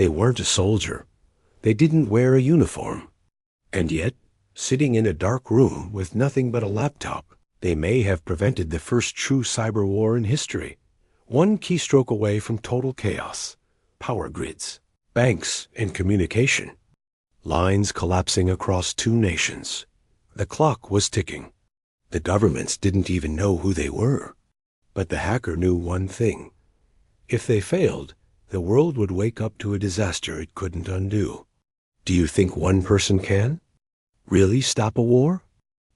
They weren't a soldier. They didn't wear a uniform. And yet, sitting in a dark room with nothing but a laptop, they may have prevented the first true cyber war in history. One keystroke away from total chaos. Power grids, banks, and communication. Lines collapsing across two nations. The clock was ticking. The governments didn't even know who they were. But the hacker knew one thing. If they failed, the world would wake up to a disaster it couldn't undo. Do you think one person can? Really stop a war?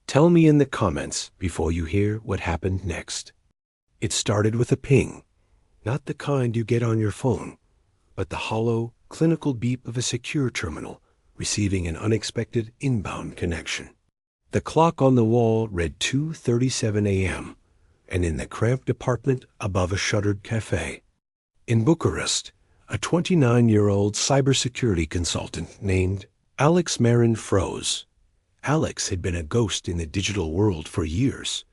Tell me in the comments before you hear what happened next. It started with a ping, not the kind you get on your phone, but the hollow, clinical beep of a secure terminal receiving an unexpected inbound connection. The clock on the wall read 2:37 a.m., and in the cramped apartment above a shuttered cafe. In Bucharest, a 29-year-old cybersecurity consultant named Alex Marin froze. Alex had been a ghost in the digital world for years,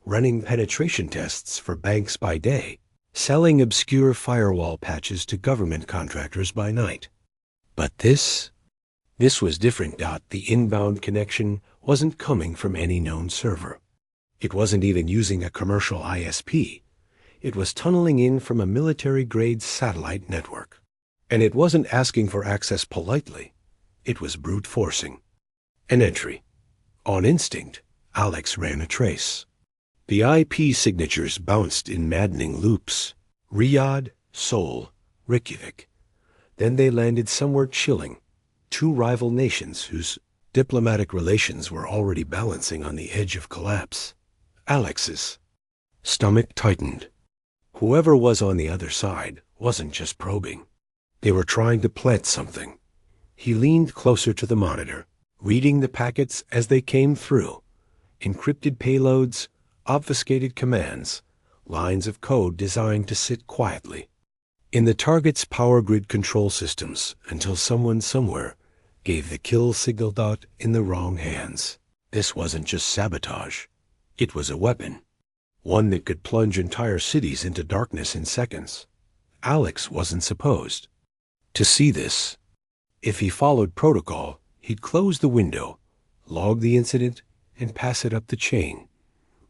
running penetration tests for banks by day, selling obscure firewall patches to government contractors by night. But this was different. The inbound connection wasn't coming from any known server. It wasn't even using a commercial ISP. It was tunneling in from a military-grade satellite network. And it wasn't asking for access politely. It was brute forcing. An entry. On instinct, Alex ran a trace. The IP signatures bounced in maddening loops. Riyadh, Seoul, Reykjavik. Then they landed somewhere chilling. Two rival nations whose diplomatic relations were already balancing on the edge of collapse. Alex's stomach tightened. Whoever was on the other side wasn't just probing. They were trying to plant something. He leaned closer to the monitor, reading the packets as they came through. Encrypted payloads, obfuscated commands, lines of code designed to sit quietly in the target's power grid control systems until someone somewhere gave the kill signal. In the wrong hands. This wasn't just sabotage. It was a weapon. One that could plunge entire cities into darkness in seconds. Alex wasn't supposed to see this. If he followed protocol, he'd close the window, log the incident, and pass it up the chain.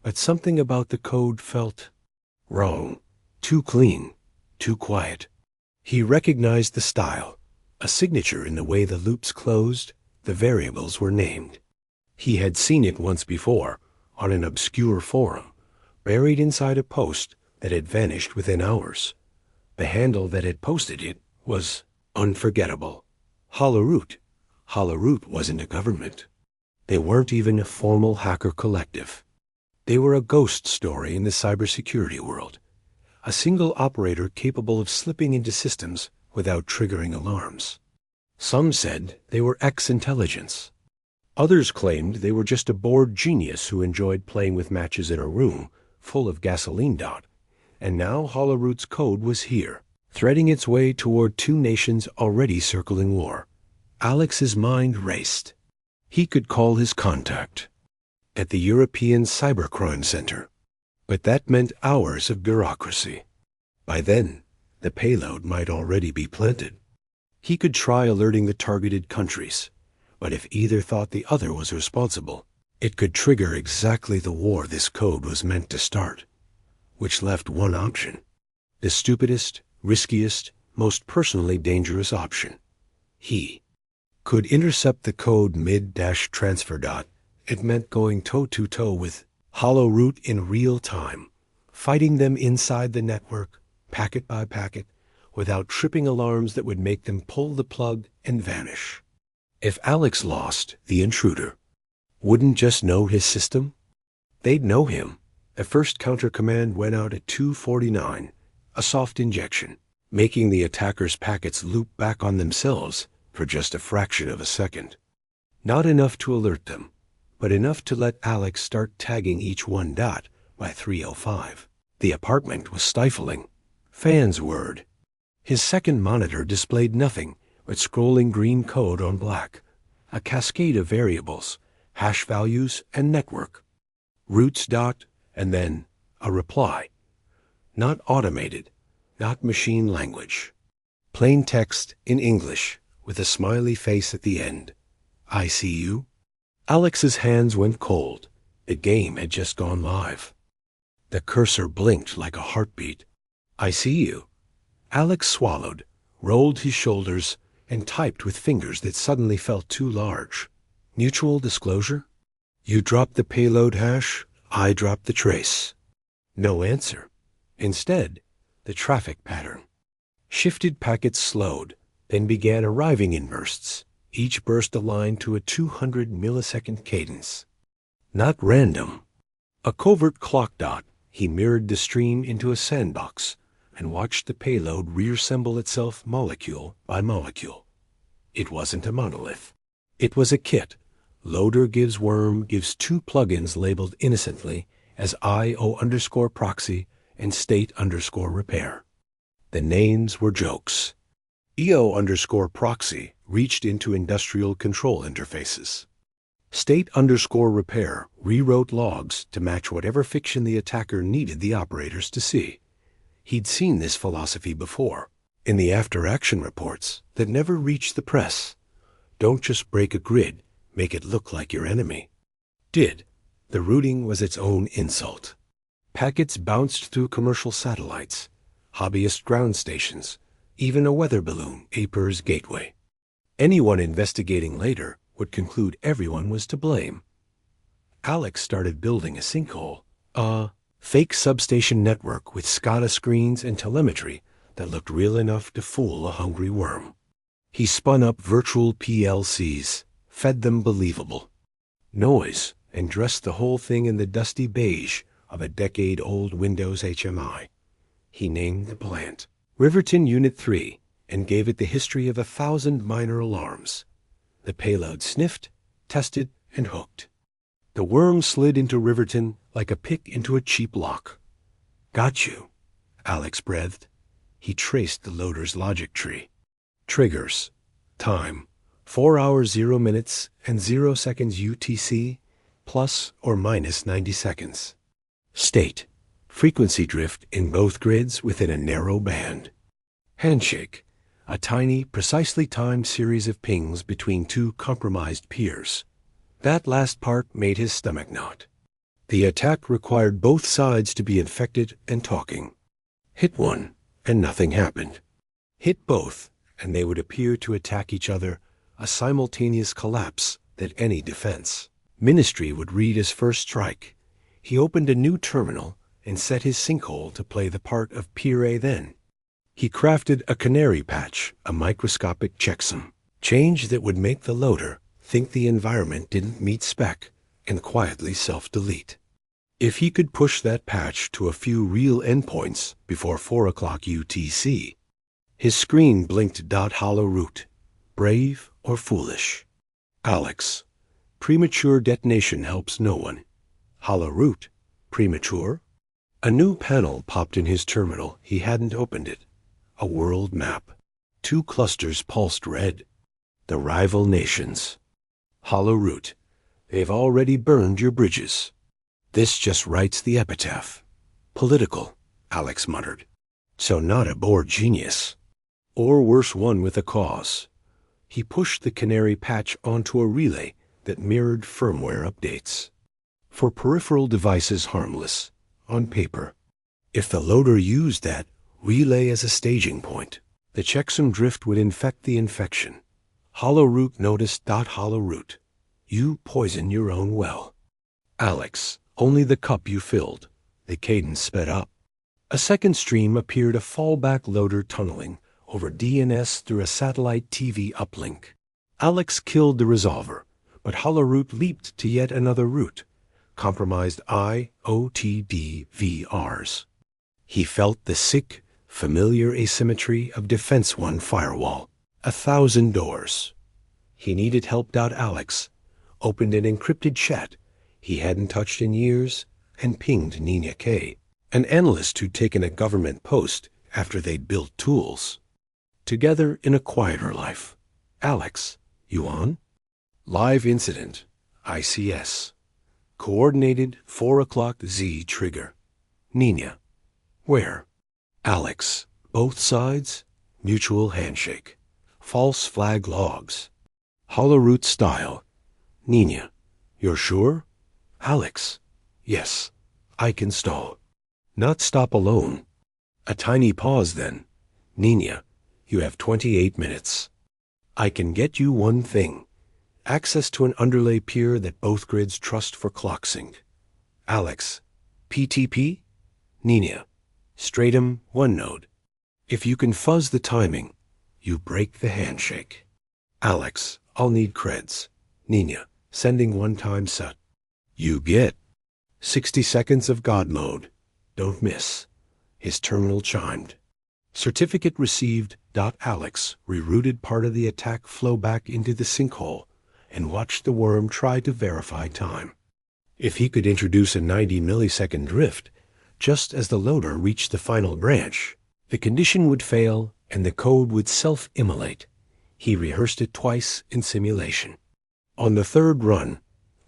But something about the code felt wrong. Too clean, too quiet. He recognized the style, a signature in the way the loops closed, the variables were named. He had seen it once before, on an obscure forum, buried inside a post that had vanished within hours. The handle that had posted it was unforgettable. Hollerooot. Hollerooot wasn't a government. They weren't even a formal hacker collective. They were a ghost story in the cybersecurity world. A single operator capable of slipping into systems without triggering alarms. Some said they were ex-intelligence. Others claimed they were just a bored genius who enjoyed playing with matches in a room full of gasoline. And now Holleroot's code was here, threading its way toward two nations already circling war. Alex's mind raced. He could call his contact at the European Cybercrime Center. But that meant hours of bureaucracy. By then, the payload might already be planted. He could try alerting the targeted countries, but if either thought the other was responsible, it could trigger exactly the war this code was meant to start, which left one option. The stupidest, riskiest, most personally dangerous option. He could intercept the code mid-transfer. It meant going toe-to-toe with Holleroot in real time, fighting them inside the network, packet by packet, without tripping alarms that would make them pull the plug and vanish. If Alex lost, the intruder wouldn't just know his system. They'd know him. The first counter-command went out at 2:49, a soft injection, making the attacker's packets loop back on themselves for just a fraction of a second. Not enough to alert them, but enough to let Alex start tagging each one. By 3:05. The apartment was stifling. Fans whirred. His second monitor displayed nothing but scrolling green code on black, a cascade of variables, hash values, and network. Roots. And then a reply. Not automated, not machine language. Plain text in English, with a smiley face at the end. I see you. Alex's hands went cold. The game had just gone live. The cursor blinked like a heartbeat. I see you. Alex swallowed, rolled his shoulders, and typed with fingers that suddenly felt too large. Mutual disclosure? You dropped the payload hash, I dropped the trace. No answer. Instead, the traffic pattern. Shifted packets slowed, then began arriving in bursts, each burst aligned to a 200 millisecond cadence. Not random. A covert clock dot, he mirrored the stream into a sandbox and watched the payload reassemble itself molecule by molecule. It wasn't a monolith. It was a kit. Loader gives worm gives two plugins labeled innocently as IO_proxy and state_repair. The names were jokes. EO_proxy reached into industrial control interfaces. State_repair rewrote logs to match whatever fiction the attacker needed the operators to see. He'd seen this philosophy before, in the after-action reports that never reached the press. Don't just break a grid, make it look like your enemy. Did. The routing was its own insult. Packets bounced through commercial satellites, hobbyist ground stations, even a weather balloon, APER's gateway. Anyone investigating later would conclude everyone was to blame. Alex started building a sinkhole, a fake substation network with SCADA screens and telemetry that looked real enough to fool a hungry worm. He spun up virtual PLCs, fed them believable noise, and dressed the whole thing in the dusty beige of a decade-old Windows HMI. He named the plant Riverton Unit 3 and gave it the history of 1,000 minor alarms. The payload sniffed, tested, and hooked. The worm slid into Riverton like a pick into a cheap lock. Got you, Alex breathed. He traced the loader's logic tree. Triggers. Time. 4 hours 0 minutes and 0 seconds UTC, plus or minus 90 seconds. State. Frequency drift in both grids within a narrow band. Handshake. A tiny, precisely timed series of pings between two compromised peers. That last part made his stomach knot. The attack required both sides to be infected and talking. Hit one, and nothing happened. Hit both, and they would appear to attack each other, a simultaneous collapse that any defense ministry would read as first strike. He opened a new terminal and set his sinkhole to play the part of Peer A then. He crafted a canary patch, a microscopic checksum, change that would make the loader think the environment didn't meet spec and quietly self-delete. If he could push that patch to a few real endpoints before 4 o'clock UTC, his screen blinked .hollow root, brave or foolish. Alex. Premature detonation helps no one. Hollow root. Premature? A new panel popped in his terminal. He hadn't opened it. A world map. 2 clusters pulsed red. The rival nations. Hollow root. They've already burned your bridges. This just writes the epitaph. Political, Alex muttered. So not a bored genius. Or worse, one with a cause. He pushed the canary patch onto a relay that mirrored firmware updates. For peripheral devices harmless, on paper. If the loader used that relay as a staging point, the checksum drift would infect the infection. Hollow root noticed. Hollow root. You poison your own well. Alex, only the cup you filled. The cadence sped up. A second stream appeared, a fallback loader tunneling over DNS through a satellite TV uplink. Alex killed the resolver, but Hollow root leaped to yet another route, compromised IOTDVRs. He felt the sick, familiar asymmetry of Defense One firewall, 1,000 doors. He needed help. Alex opened an encrypted chat he hadn't touched in years and pinged Nina K., an analyst who'd taken a government post after they'd built tools. Together in a quieter life. Alex, you on? Live incident. ICS. Coordinated 4 o'clock Z trigger. Nina. Where? Alex. Both sides? Mutual handshake. False flag logs. Hollowroot style. Nina, you're sure? Alex, yes, I can stall. Not stop alone. A tiny pause then. Nina, you have 28 minutes. I can get you one thing. Access to an underlay peer that both grids trust for clock sync. Alex, PTP? Nina, Stratum OneNode. If you can fuzz the timing, you break the handshake. Alex, I'll need creds. Nina, sending one-time set. You get 60 seconds of God mode. Don't miss. His terminal chimed. Certificate received. Alex rerouted part of the attack flow back into the sinkhole and watched the worm try to verify time. If he could introduce a 90-millisecond drift, just as the loader reached the final branch, the condition would fail and the code would self-immolate. He rehearsed it twice in simulation. On the third run,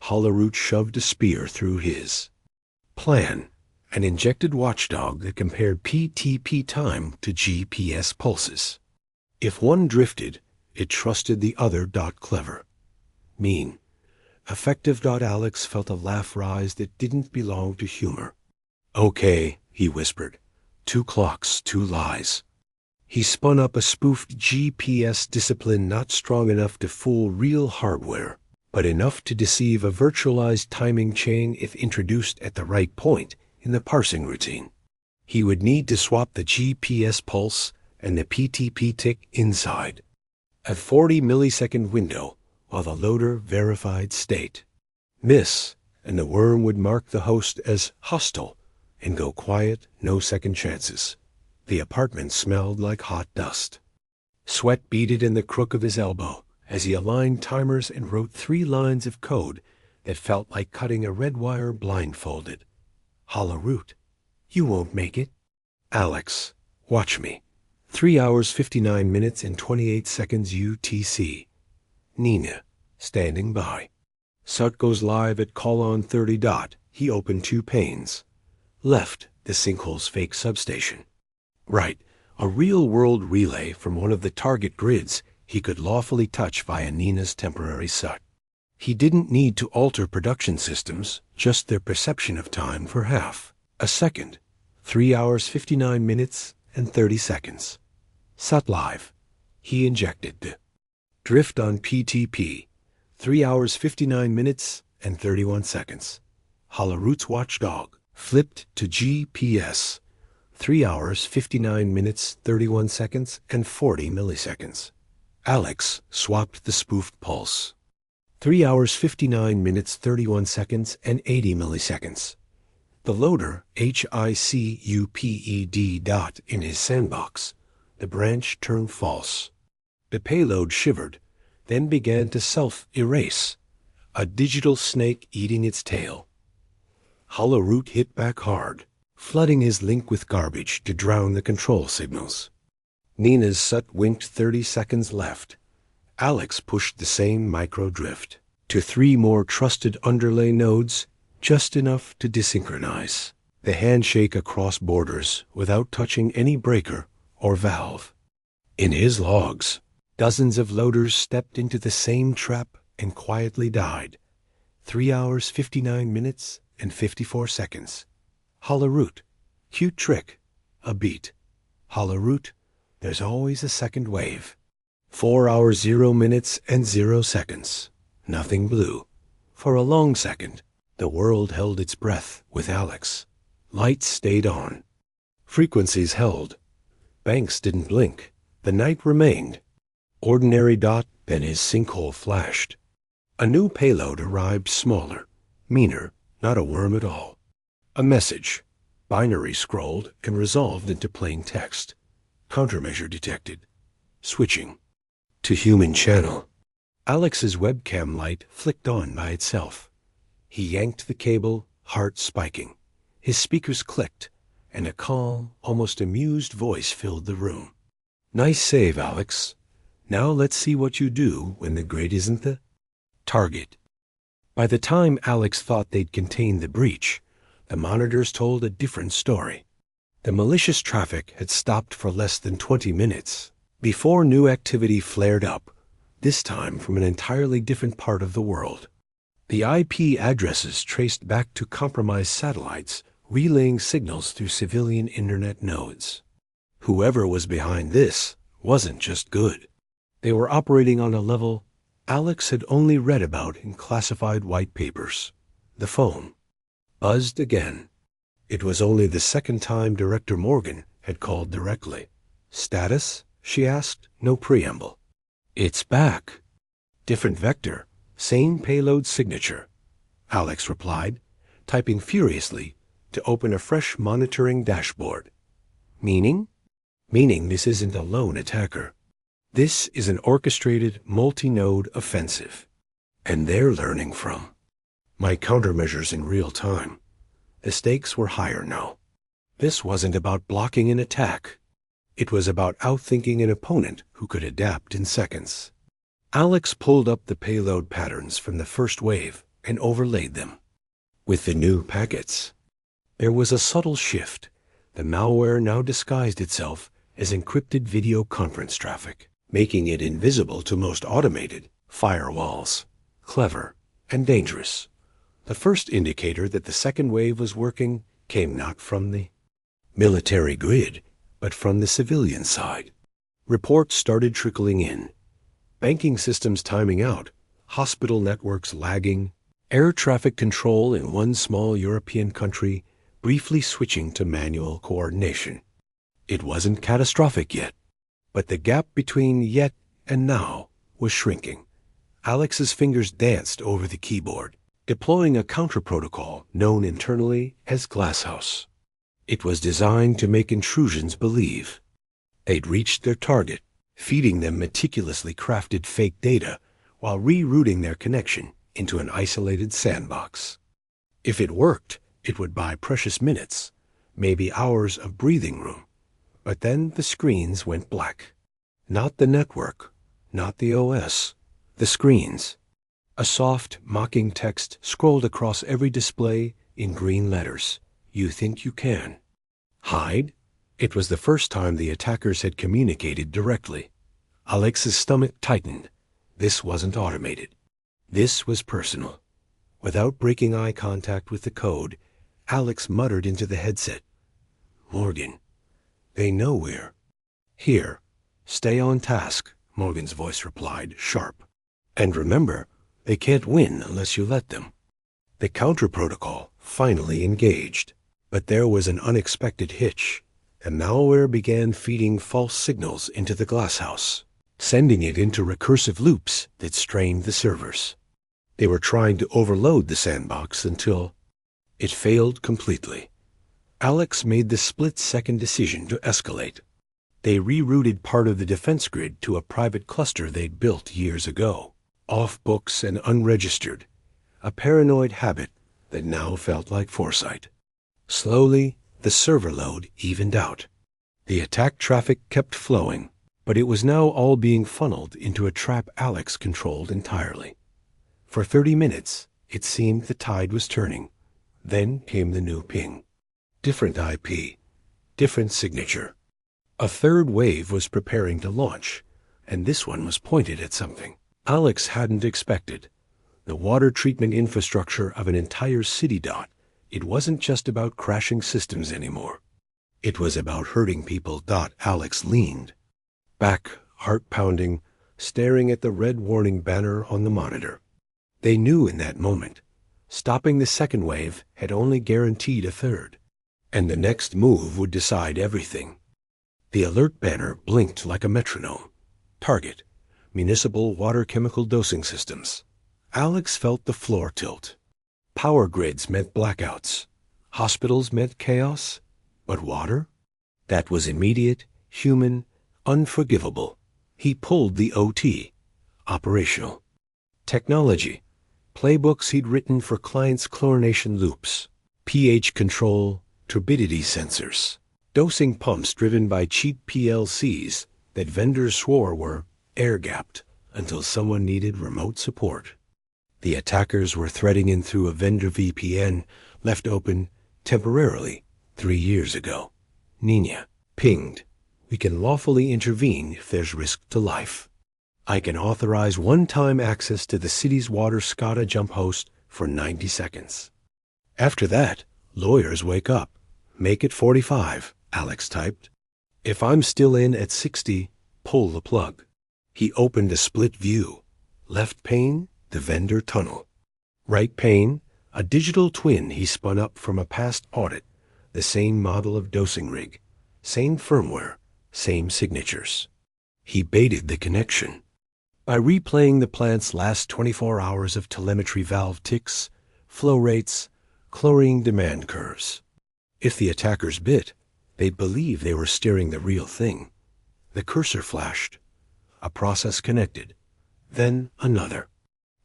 Hollowroot shoved a spear through his plan, an injected watchdog that compared PTP time to GPS pulses. If one drifted, it trusted the other. Clever. Mean. Effective. Alex felt a laugh rise that didn't belong to humor. Okay, he whispered. 2 clocks, 2 lies. He spun up a spoofed GPS discipline not strong enough to fool real hardware, but enough to deceive a virtualized timing chain if introduced at the right point in the parsing routine. He would need to swap the GPS pulse and the PTP tick inside. A 40-millisecond window while the loader verified state. Miss, and the worm would mark the host as hostile and go quiet, no second chances. The apartment smelled like hot dust. Sweat beaded in the crook of his elbow as he aligned timers and wrote 3 lines of code that felt like cutting a red wire blindfolded. Hollowroot, you won't make it. Alex, watch me. 3 hours, 59 minutes, and 28 seconds UTC. Nina, standing by. Sut goes live at call on 30. He opened 2 panes. Left, the sinkhole's fake substation. Right, a real-world relay from one of the target grids he could lawfully touch via Nina's temporary Sut. He didn't need to alter production systems, just their perception of time for half a second. 3 hours, 59 minutes, and 30 seconds. Sut live. He injected the drift on PTP. 3 hours, 59 minutes, and 31 seconds. Hollowroot's watchdog flipped to GPS. 3 hours, 59 minutes, 31 seconds, and 40 milliseconds. Alex swapped the spoofed pulse. 3 hours, 59 minutes, 31 seconds, and 80 milliseconds. The loader, HICUPED. In his sandbox, the branch turned false. The payload shivered, then began to self-erase, a digital snake eating its tail. Hollowroot hit back hard, flooding his link with garbage to drown the control signals. Nina's Sut winked 30 seconds left. Alex pushed the same micro-drift to 3 more trusted underlay nodes, just enough to desynchronize the handshake across borders without touching any breaker or valve. In his logs, dozens of loaders stepped into the same trap and quietly died. 3 hours, 59 minutes, and 54 seconds. Hollowroot, cute trick, a beat. Hollowroot, there's always a second wave. 4 hours, 0 minutes, and 0 seconds. Nothing blue. For a long second, the world held its breath with Alex. Lights stayed on. Frequencies held. Banks didn't blink. The night remained. Ordinary. Then his sinkhole flashed. A new payload arrived, smaller, meaner, not a worm at all. A message, binary scrolled and resolved into plain text. Countermeasure detected. Switching to human channel. Alex's webcam light flicked on by itself. He yanked the cable, heart spiking. His speakers clicked, and a calm, almost amused voice filled the room. Nice save, Alex. Now let's see what you do when the grid isn't the target. By the time Alex thought they'd contained the breach, the monitors told a different story. The malicious traffic had stopped for less than 20 minutes, before new activity flared up, this time from an entirely different part of the world. The IP addresses traced back to compromised satellites, relaying signals through civilian internet nodes. Whoever was behind this wasn't just good. They were operating on a level Alex had only read about in classified white papers. The phone buzzed again. It was only the second time Director Morgan had called directly. "Status?" she asked, no preamble. "It's back. Different vector, same payload signature," Alex replied, typing furiously to open a fresh monitoring dashboard. "Meaning?" "Meaning this isn't a lone attacker. This is an orchestrated, multi-node offensive. And they're learning from my countermeasures in real time. The stakes were higher now. This wasn't about blocking an attack. It was about outthinking an opponent who could adapt in seconds. Alex pulled up the payload patterns from the first wave and overlaid them with the new packets. There was a subtle shift. The malware now disguised itself as encrypted video conference traffic, making it invisible to most automated firewalls. Clever and dangerous. The first indicator that the second wave was working came not from the military grid, but from the civilian side. Reports started trickling in. Banking systems timing out, hospital networks lagging, air traffic control in one small European country briefly switching to manual coordination. It wasn't catastrophic yet, but the gap between yet and now was shrinking. Alex's fingers danced over the keyboard, deploying a counter-protocol known internally as Glasshouse. It was designed to make intrusions believe they'd reached their target, feeding them meticulously crafted fake data while rerouting their connection into an isolated sandbox. If it worked, it would buy precious minutes, maybe hours of breathing room. But then the screens went black. Not the network, not the OS, the screens. A soft, mocking text scrolled across every display in green letters. "You think you can hide?" It was the first time the attackers had communicated directly. Alex's stomach tightened. This wasn't automated. This was personal. Without breaking eye contact with the code, Alex muttered into the headset, "Morgan, they know we're here." "Stay on task," Morgan's voice replied, sharp. "And remember, they can't win unless you let them." The counter-protocol finally engaged. But there was an unexpected hitch. The malware began feeding false signals into the Glasshouse, sending it into recursive loops that strained the servers. They were trying to overload the sandbox until it failed completely. Alex made the split-second decision to escalate. They rerouted part of the defense grid to a private cluster they'd built years ago, off books and unregistered, a paranoid habit that now felt like foresight. Slowly, the server load evened out. The attack traffic kept flowing, but it was now all being funneled into a trap Alex controlled entirely. For 30 minutes, it seemed the tide was turning. Then came the new ping. Different IP, different signature. A third wave was preparing to launch, and this one was pointed at something Alex hadn't expected. The water treatment infrastructure of an entire city. It wasn't just about crashing systems anymore. It was about hurting people. Alex leaned back, heart pounding, staring at the red warning banner on the monitor. They knew in that moment, stopping the second wave had only guaranteed a third, and the next move would decide everything. The alert banner blinked like a metronome. Target: municipal water chemical dosing systems. Alex felt the floor tilt. Power grids meant blackouts. Hospitals meant chaos. But water? That was immediate, human, unforgivable. He pulled the OT. Operational. Technology. Playbooks he'd written for clients' chlorination loops. pH control, turbidity sensors. Dosing pumps driven by cheap PLCs that vendors swore were air-gapped until someone needed remote support. The attackers were threading in through a vendor VPN left open temporarily 3 years ago. Nina pinged We can lawfully intervene if there's risk to life. I can authorize one-time access to the city's water SCADA jump host for 90 seconds. After that, lawyers wake up. Make it 45, Alex typed. If I'm still in at 60, pull the plug. He opened a split view. Left pane, the vendor tunnel. Right pane, a digital twin he spun up from a past audit. The same model of dosing rig. Same firmware. Same signatures. He baited the connection. By replaying the plant's last 24 hours of telemetry valve ticks, flow rates, chlorine demand curves. If the attackers bit, they'd believe they were steering the real thing. The cursor flashed. A process connected. Then another.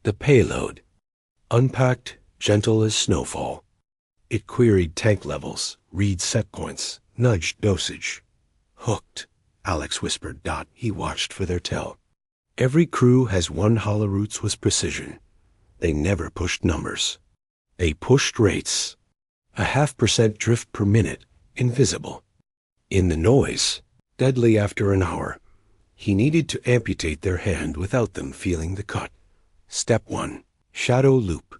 The payload. Unpacked, gentle as snowfall. It queried tank levels, read set points, nudged dosage. Hooked, Alex whispered. He watched for their tell. Every crew has one Holoroots with precision. They never pushed numbers. They pushed rates. 0.5% drift per minute, invisible. In the noise, deadly after an hour. He needed to amputate their hand without them feeling the cut. Step 1. Shadow loop.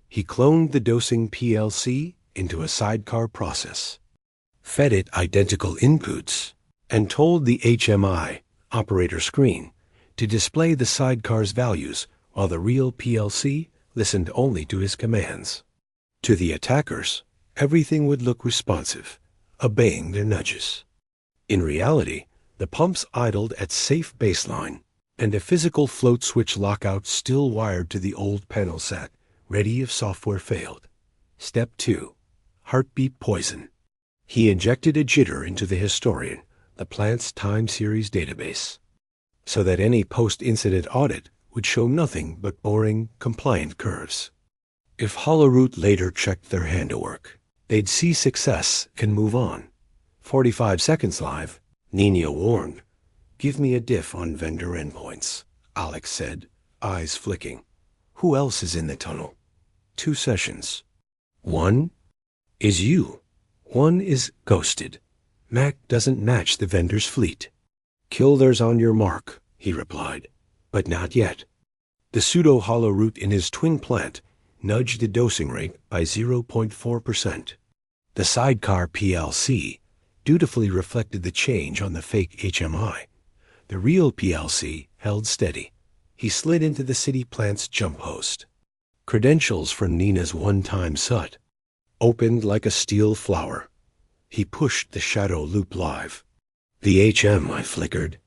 He cloned the dosing PLC into a sidecar process. Fed it identical inputs and told the HMI, operator screen, to display the sidecar's values while the real PLC listened only to his commands. To the attackers, everything would look responsive, obeying their nudges. In reality, the pumps idled at safe baseline, and a physical float switch lockout still wired to the old panel sat, ready if software failed. Step 2. Heartbeat poison. He injected a jitter into the historian, the plant's time series database, so that any post-incident audit would show nothing but boring, compliant curves. If Holoroot later checked their handiwork, they'd see success and move on. 45 seconds live, Nina warned. Give me a diff on vendor endpoints, Alex said, eyes flicking. Who else is in the tunnel? 2 sessions. 1 is you. 1 is ghosted. Mac doesn't match the vendor's fleet. Kill theirs on your mark, he replied. But not yet. The pseudo-Holoroot in his twin plant nudged the dosing rate by 0.4%. The sidecar PLC dutifully reflected the change on the fake HMI. The real PLC held steady. He slid into the city plant's jump host. Credentials from Nina's one-time SUT. Opened like a steel flower. He pushed the shadow loop live. The HMI flickered.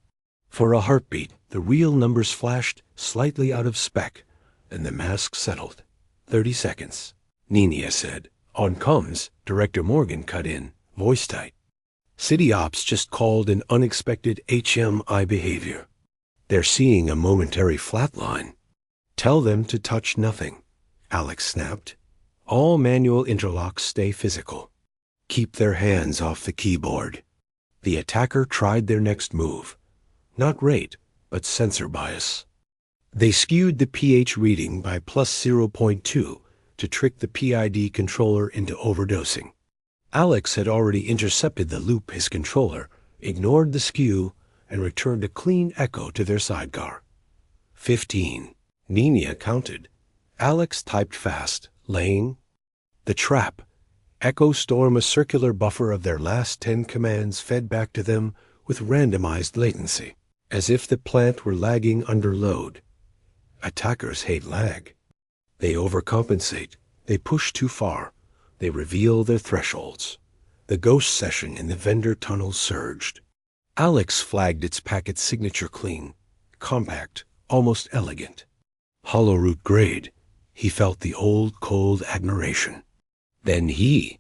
For a heartbeat, the real numbers flashed slightly out of spec, and the mask settled. 30 seconds, Nina said. On comms, Director Morgan cut in, voice tight. City Ops just called an unexpected HMI behavior. They're seeing a momentary flatline. Tell them to touch nothing, Alex snapped. All manual interlocks stay physical. Keep their hands off the keyboard. The attacker tried their next move. Not rate, but sensor bias. They skewed the pH reading by plus 0.2 to trick the PID controller into overdosing. Alex had already intercepted the loop his controller, ignored the skew, and returned a clean echo to their sidecar. 15. Nina counted. Alex typed fast, laying. The trap. Echo storm a circular buffer of their last 10 commands fed back to them with randomized latency, as if the plant were lagging under load. Attackers hate lag. They overcompensate. They push too far. They reveal their thresholds. The ghost session in the vendor tunnel surged. Alex flagged its packet signature clean, compact, almost elegant. Holoroot grade. He felt the old cold admiration. Then he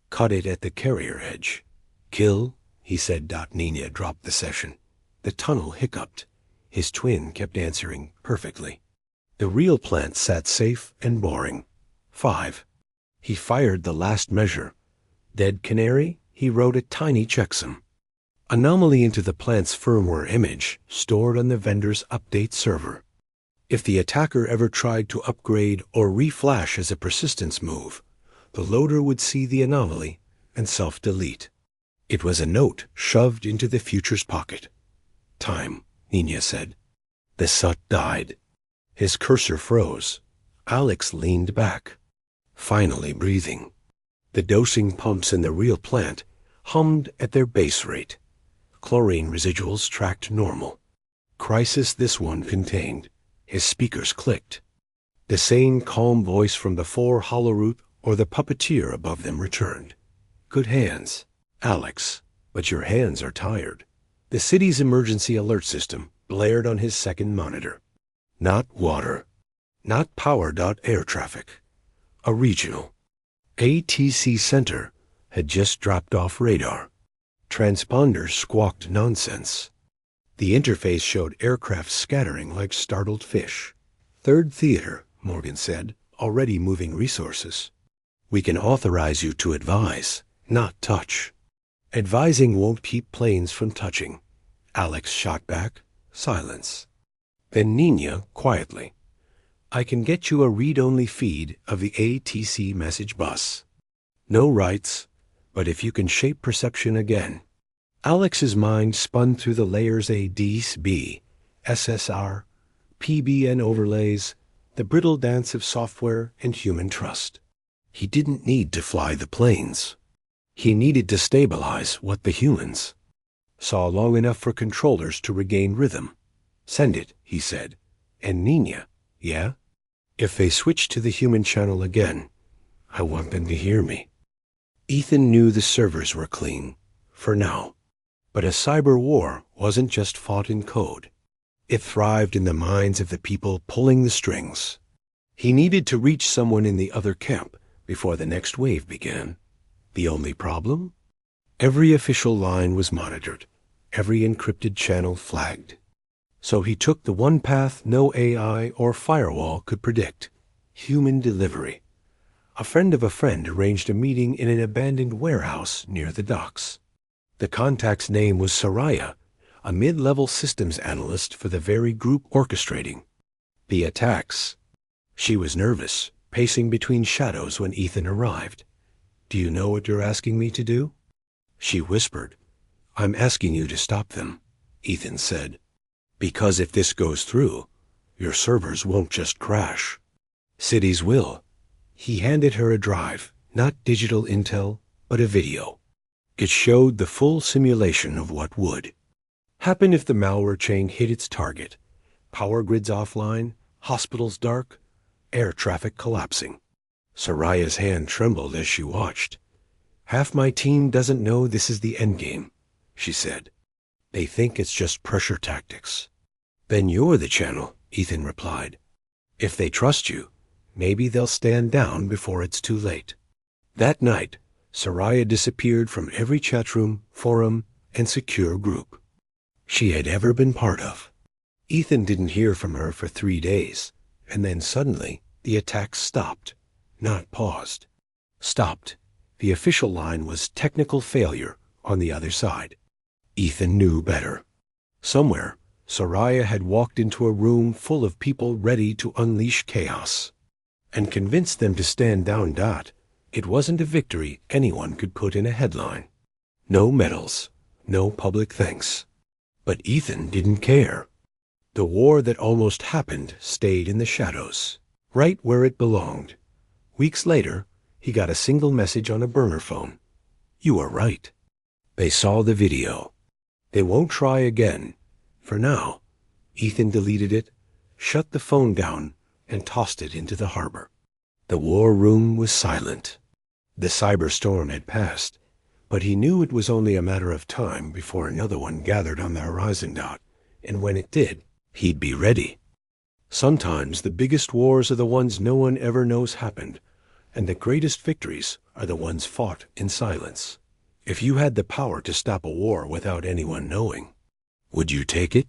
cut it at the carrier edge. Kill, he said. Nina dropped the session. The tunnel hiccuped. His twin kept answering perfectly. The real plant sat safe and boring. 5. He fired the last measure. Dead canary, he wrote a tiny checksum. Anomaly into the plant's firmware image stored on the vendor's update server. If the attacker ever tried to upgrade or reflash as a persistence move, the loader would see the anomaly and self-delete. It was a note shoved into the future's pocket. Time, Nina said. The Sut died. His cursor froze. Alex leaned back, finally breathing. The dosing pumps in the real plant hummed at their base rate. Chlorine residuals tracked normal. Crisis this one contained. His speakers clicked. The sane, calm voice from the 4 Holoroot or the puppeteer above them returned. Good hands, Alex, but your hands are tired. The city's emergency alert system blared on his second monitor. Not water. Not power.air traffic. A regional. ATC Center had just dropped off radar. Transponders squawked nonsense. The interface showed aircraft scattering like startled fish. Third Theater, Morgan said, already moving resources. We can authorize you to advise, not touch. Advising won't keep planes from touching. Alex shot back. Silence. Then Nina, quietly. I can get you a read-only feed of the ATC message bus. No rights, but if you can shape perception again. Alex's mind spun through the layers ADS-B, SSR, PBN overlays, the brittle dance of software and human trust. He didn't need to fly the planes. He needed to stabilize what the humans saw long enough for controllers to regain rhythm. Send it, he said. And Nina, yeah? If they switch to the human channel again, I want them to hear me. Ethan knew the servers were clean, for now. But a cyber war wasn't just fought in code. It thrived in the minds of the people pulling the strings. He needed to reach someone in the other camp before the next wave began. The only problem? Every official line was monitored, every encrypted channel flagged. So he took the one path no AI or firewall could predict: human delivery. A friend of a friend arranged a meeting in an abandoned warehouse near the docks. The contact's name was Soraya, a mid-level systems analyst for the very group orchestrating the attacks. She was nervous, pacing between shadows when Ethan arrived. Do you know what you're asking me to do? She whispered. I'm asking you to stop them, Ethan said. Because if this goes through, your servers won't just crash. Cities will. He handed her a drive, not digital intel, but a video. It showed the full simulation of what would happen if the malware chain hit its target. Power grids offline, hospitals dark, air traffic collapsing. Soraya's hand trembled as she watched. Half my team doesn't know this is the endgame, she said. They think it's just pressure tactics. Then you're the channel, Ethan replied. If they trust you, maybe they'll stand down before it's too late. That night, Soraya disappeared from every chatroom, forum, and secure group she had ever been part of. Ethan didn't hear from her for 3 days, and then suddenly the attacks stopped, not paused. Stopped. The official line was technical failure on the other side. Ethan knew better. Somewhere, Soraya had walked into a room full of people ready to unleash chaos and convinced them to stand down. It wasn't a victory anyone could put in a headline. No medals, no public thanks. But Ethan didn't care. The war that almost happened stayed in the shadows, right where it belonged. Weeks later, he got a single message on a burner phone. You were right. They saw the video. They won't try again. For now. Ethan deleted it, shut the phone down, and tossed it into the harbor. The war room was silent. The cyberstorm had passed, but he knew it was only a matter of time before another one gathered on the horizon. And when it did, he'd be ready. Sometimes the biggest wars are the ones no one ever knows happened, and the greatest victories are the ones fought in silence. If you had the power to stop a war without anyone knowing, would you take it?